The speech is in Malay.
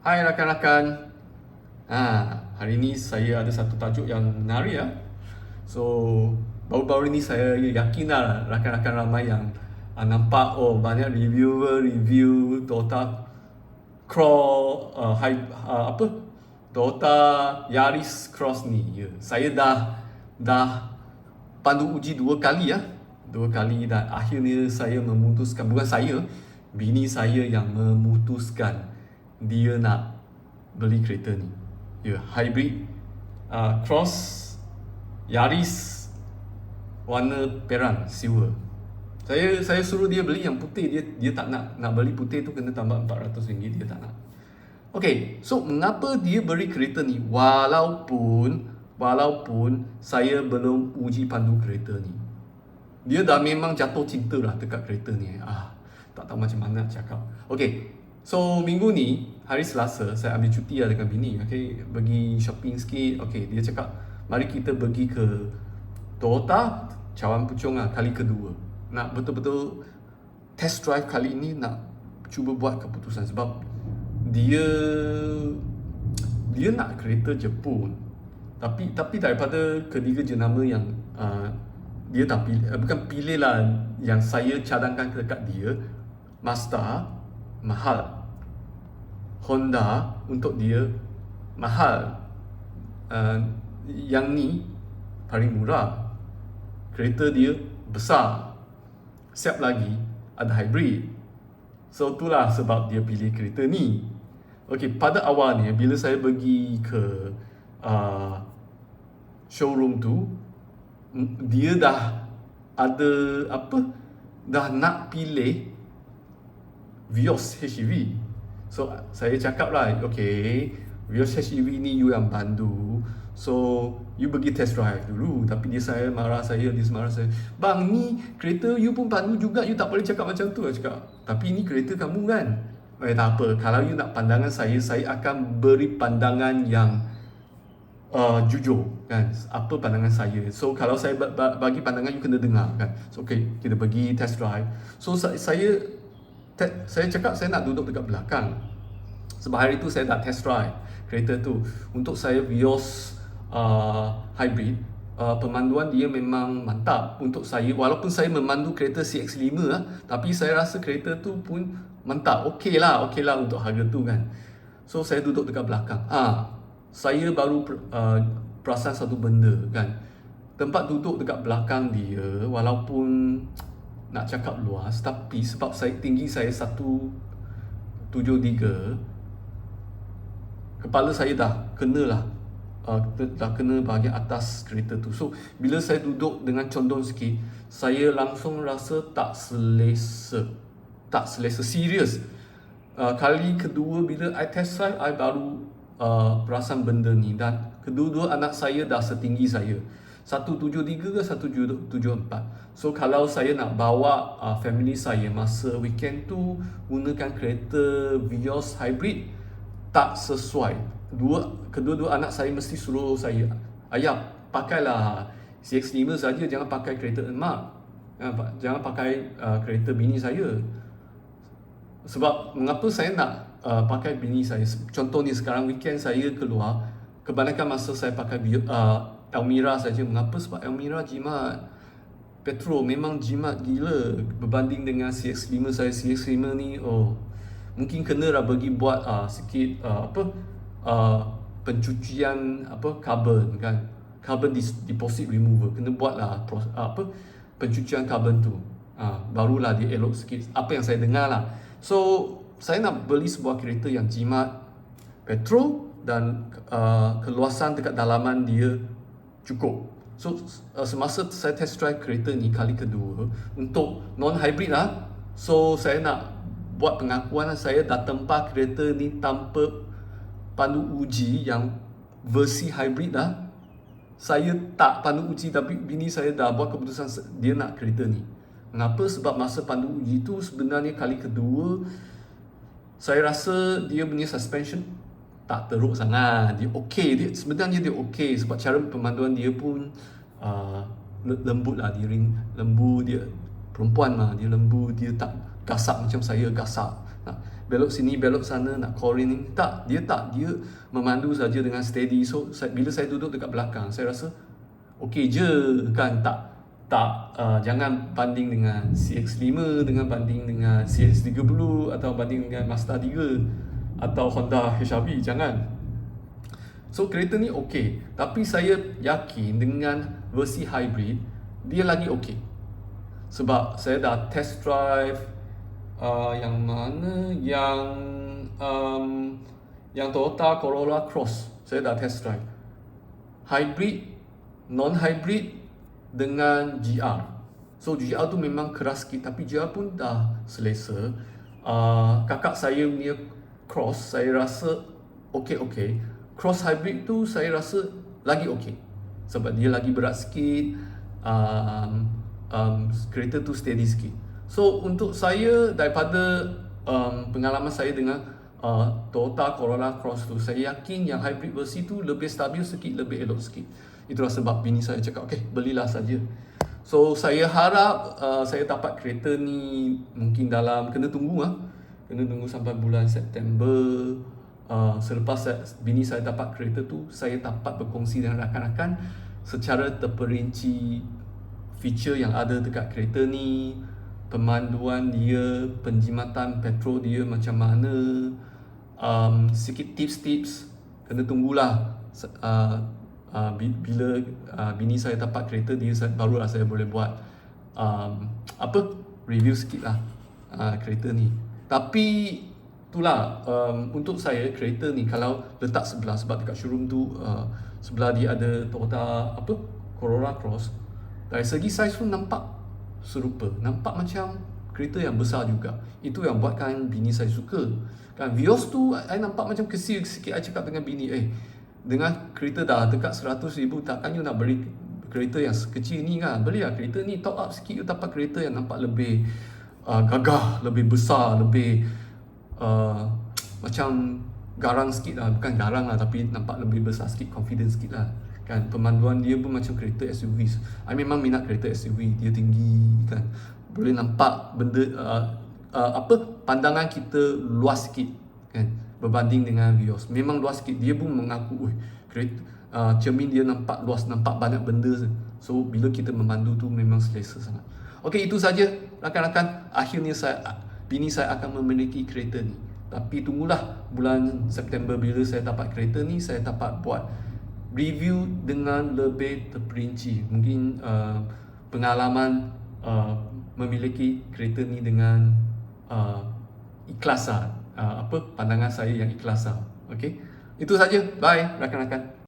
Hai rakan-rakan. Hari ini saya ada satu tajuk yang menarik ya. So, baru-baru ini saya yakin lah rakan-rakan ramai yang nampak banyak reviewer review Toyota Cross Toyota Yaris Cross ni. Ya, saya dah pandu uji dua kali ya. Dua kali dan akhirnya saya memutuskan, bukan saya, bini saya yang memutuskan dia nak beli kereta ni. Ya, hybrid Cross Yaris warna perak silver. Saya suruh dia beli yang putih, dia tak nak beli putih tu kena tambah RM400, dia tak nak. Okay, so mengapa dia beri kereta ni walaupun saya belum uji pandu kereta ni. Dia dah memang jatuh cinta lah dekat kereta ni. Tak tahu macam mana nak cakap. Okay, so minggu ni, hari Selasa, saya ambil cuti lah dengan bini. Okay, pergi shopping sikit. Okay, dia cakap, mari kita pergi ke Toyota Cawan Puchong lah, kali kedua. Nak betul-betul test drive kali ni, nak cuba buat keputusan. Sebab dia nak kereta Jepun. Tapi daripada ketiga jenama yang dia tak pilih, bukan pilih lah, yang saya cadangkan dekat dia, Mazda mahal, Honda untuk dia mahal, yang ni paling murah, kereta dia besar, siap lagi ada hybrid. So itulah sebab dia pilih kereta ni. Okay, pada awalnya bila saya pergi ke showroom tu, dia dah ada dah nak pilih Vios HEV. So saya cakap lah, okay, Vios HEV ni you yang pandu, so you pergi test drive dulu. Tapi dia marah saya, bang, ni kereta you pun pandu juga, you tak boleh cakap macam tu. Saya cakap, tapi ni kereta kamu kan. Tak apa, kalau you nak pandangan saya akan beri pandangan yang jujur kan, apa pandangan saya. So kalau saya bagi pandangan, you kena dengar kan. So okay, kita pergi test drive. So saya cakap saya nak duduk dekat belakang, sebab hari tu saya dah test drive kereta tu. Untuk saya Vios hybrid, pemanduan dia memang mantap untuk saya. Walaupun saya memandu kereta CX-5 lah, tapi saya rasa kereta tu pun mantap. Okey lah untuk harga tu kan. So saya duduk dekat belakang. Saya baru perasan satu benda kan. Tempat duduk dekat belakang dia, walaupun nak cakap luas, tapi sebab tinggi saya 173, kepala saya dah kena bahagian atas kereta tu. So bila saya duduk dengan condong sikit, saya langsung rasa tak selesa, serius. Kali kedua bila I test drive, I baru perasan benda ni. Dan kedua-dua anak saya dah setinggi saya, 173 ke 174. So kalau saya nak bawa family saya masa weekend tu gunakan kereta Vios hybrid, tak sesuai. Kedua-dua anak saya mesti suruh saya, ayah pakailah CX-5 saja, jangan pakai kereta emak, jangan pakai kereta bini saya. Sebab mengapa saya nak pakai bini saya? Contohnya sekarang weekend saya keluar, kebanyakan masa saya pakai Elmira saja. Mengapa? Sebab Elmira jimat petrol, memang jimat gila berbanding dengan CX-5 saya. CX-5 ni mungkin kena lah bagi buat sikit pencucian carbon kan, carbon deposit remover, kena buat lah pencucian carbon tu, barulah dia elok sikit, apa yang saya dengar lah. So saya nak beli sebuah kereta yang jimat petrol dan keluasan dekat dalaman dia cukup. So semasa saya test drive kereta ni kali kedua untuk non-hybrid lah, so saya nak buat pengakuan lah, saya dah tempah kereta ni tanpa pandu uji yang versi hybrid lah. Saya tak pandu uji, tapi bini saya dah buat keputusan dia nak kereta ni. Mengapa? Sebab masa pandu uji tu sebenarnya kali kedua, saya rasa dia punya suspension tak teruk sangat. Dia okey, sebenarnya dia okey, sebab cara pemanduan dia pun lembut lah, dia lembut, dia perempuan lah, dia lembut, dia tak gasak macam saya gasak. belok sini belok sana nak cornering. Tak, dia memandu saja dengan steady. So bila saya duduk dekat belakang, saya rasa okey je kan. Jangan banding dengan CX-5, dengan banding dengan CX-30 atau banding dengan Mazda 3 atau Honda HR-V, jangan. So kereta ni okey, tapi saya yakin dengan versi hybrid dia lagi okey. Sebab saya dah test drive yang mana yang Toyota Corolla Cross, saya dah test drive. Hybrid, non-hybrid dengan GR. So GR tu memang keras sikit, tapi GR pun dah selesa. Kakak saya punya Cross saya rasa okey. Cross hybrid tu saya rasa lagi okey, sebab dia lagi berat sikit. Kereta tu steady sikit. So untuk saya, daripada pengalaman saya dengan Toyota Corolla Cross tu, saya yakin yang hybrid versi tu lebih stabil sikit, lebih elok sikit. Itulah sebab bini saya cakap okey, belilah saja. So saya harap saya dapat kereta ni mungkin kena tunggu sampai bulan September. Selepas bini saya dapat kereta tu, saya dapat berkongsi dengan rakan-rakan secara terperinci feature yang ada dekat kereta ni, pemanduan dia, penjimatan petrol dia macam mana, sikit tips-tips. Kena tunggulah bila bini saya dapat kereta dia, barulah saya boleh buat review sikit lah kereta ni. Tapi itulah, untuk saya kereta ni kalau letak sebelah, sebab dekat showroom tu sebelah dia ada Toyota Corolla Cross, dari segi saiz pun nampak serupa, nampak macam kereta yang besar juga. Itu yang buatkan bini saya suka kan. Vios tu I nampak macam kecil sikit. I cakap dengan bini, dengan kereta dah dekat 100,000, takkan you nak beli kereta yang kecil ni kan. Belilah kereta ni, top up sikit, you dapat kereta yang nampak lebih gagah, lebih besar, lebih macam garang sikit lah. Bukan garang lah, tapi nampak lebih besar sikit, confidence sikit lah kan. Pemanduan dia pun macam kereta SUV. I memang minat kereta SUV, dia tinggi kan, boleh nampak benda pandangan kita luas sikit kan, berbanding dengan Vios. Memang luas sikit, dia pun mengaku kereta cermin dia nampak luas, nampak banyak benda. So bila kita memandu tu memang selesa sangat. Okey, itu saja rakan-rakan. Akhirnya bini saya akan memiliki kereta ni. Tapi tunggulah bulan September, bila saya dapat kereta ni, saya dapat buat review dengan lebih terperinci. Mungkin pengalaman memiliki kereta ni dengan ikhlas lah. Pandangan saya yang ikhlas lah. Okey, itu saja. Bye rakan-rakan.